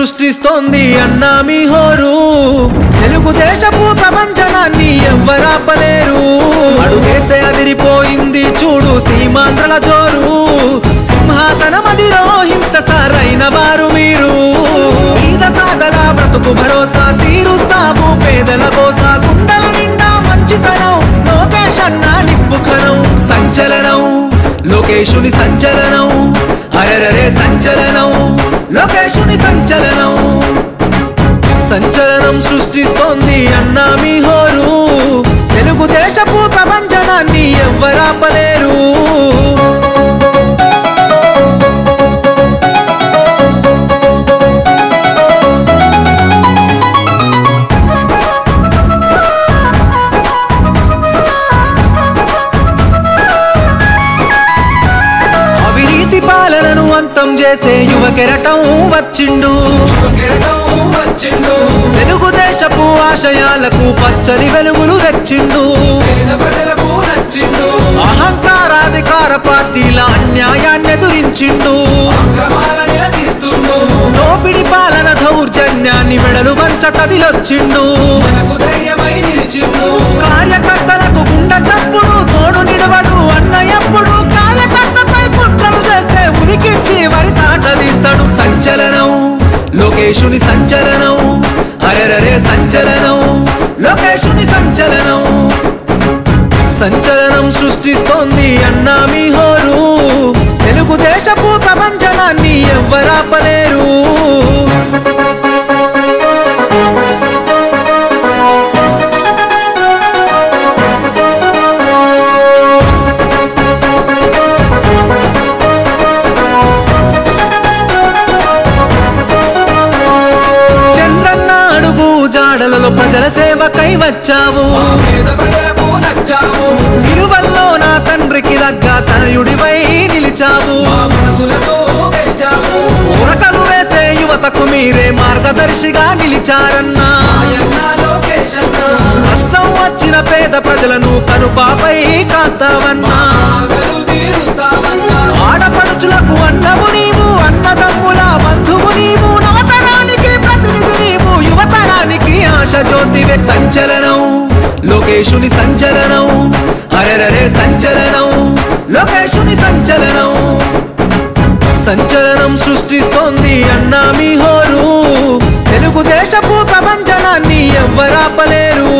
సృష్టిస్తోంది అన్నా మీ హోరు తెలుగుదేశపు ప్రపంచనాన్ని ఎవ్వరాపలేరు అడుగేస్తే అదిరిపోయింది చూడు సీమాంధ్రల జోరు సింహాసనమదిరో హింస సారైన వారు మీరు ఈద సాగర బ్రతుకు భరోసా తీరుస్తాము పేదల కోసా గుండెల నిండా మంచితనం లోకేష్ అన్నా నిప్పుకనం సంచలనం లోకేశుని సంచలనం అరెరరే సంచలనం లోకేశుని సంచలనం సంచలనం సృష్టిస్తోంది అన్నా మీ హోరు తెలుగుదేశపు ప్రపంచనాన్ని ఎవ్వరాపలేరు పాలనను అంతం చేసే యువ కెరటం వచ్చిండు తెలుగుదేశపు ఆశయాలకు పచ్చని వెలుగులు తెచ్చిండు అహంకారాధికార పార్టీల అన్యాయాన్ని ఎదురించిండు దోపిడి పాలన దౌర్జన్యాన్ని మెడలు వంచ కదిలొచ్చిండు కార్యకర్తలకు గుండె చప్పుడు తోడు నిడవడు అన్నయ్యప్పుడు కార్యకర్తపై కుట్రలు చేస్తే ఉరికిచ్చి వరి తాటదిస్తాడు సంచలనం లోకేశుని సంచలనం అరెరరే సంచలనం లోకేశుని సంచలనం సంచలనం సృష్టిస్తోంది అన్నా మీ హోరు తెలుగుదేశపు ప్రపంచనాన్ని ఎవ్వరాపలేరు జాడలలో ప్రజల సేవకై వచ్చావు విలువల్లో నా తండ్రికి దగ్గ తనయుడివై నిలిచావు ఉరకలు వేసే యువతకు మీరే మార్గదర్శిగా నిలిచారన్నా కష్టం వచ్చిన పేద ప్రజలను కనుపాపై కాస్తావన్నా ఆడపడుచులకు అన్నము నీవు అన్నదమ్ముల బంధువు నీవు నవతరానికి ప్రతినిధి నీవు యువతరానికి ఆశ జ్యోతివే సంచలనం లోకేశుని సంచలనం అరెరరే సంచలనం లోకేశుని సంచలనం సంచలనం సృష్టిస్తోంది అన్నా మీ హోరు తెలుగుదేశపు ప్రపంచనాన్ని ఎవ్వరాపలేరు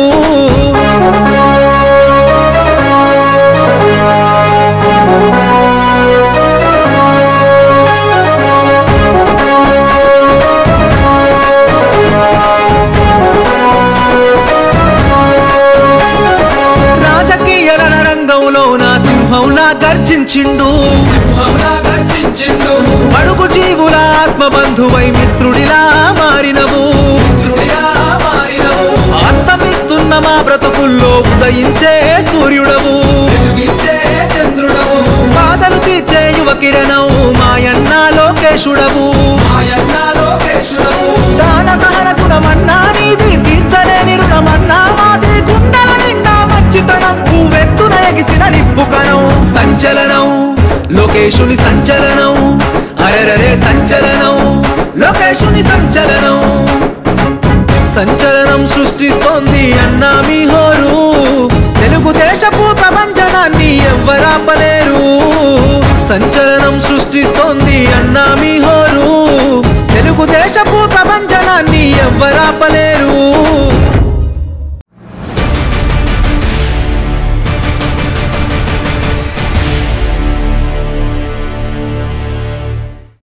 సింహంలా గర్జించిండు అడుగు జీవుల ఆత్మబంధువై మిత్రుడిలా మారినవు అస్తమిస్తున్న మా బ్రతుకుల్లో ఉదయించే సూర్యుడవు బాధలు తీర్చే యువ కిరణం మాయన్న లోకేశుడవు దాన సహన గుణమన్నా నీది తీర్చలేని రుణమన్నా మాది గుండెల నిండా మంచితనం నువ్వెత్తున ఎగిసిన నిప్పుకనం సంచలనం లోకేశుని సంచలనం అరెరరే సంచలనం లోకేశుని సంచలనం సంచలనం సృష్టిస్తోంది అన్నా మీ హోరు తెలుగుదేశపు ప్రపంచనాన్ని ఎవ్వరాపలేరు సంచలనం సృష్టిస్తోంది అన్నా మీ హోరు తెలుగుదేశపు ప్రపంచనాన్ని ఎవ్వరాపలేరు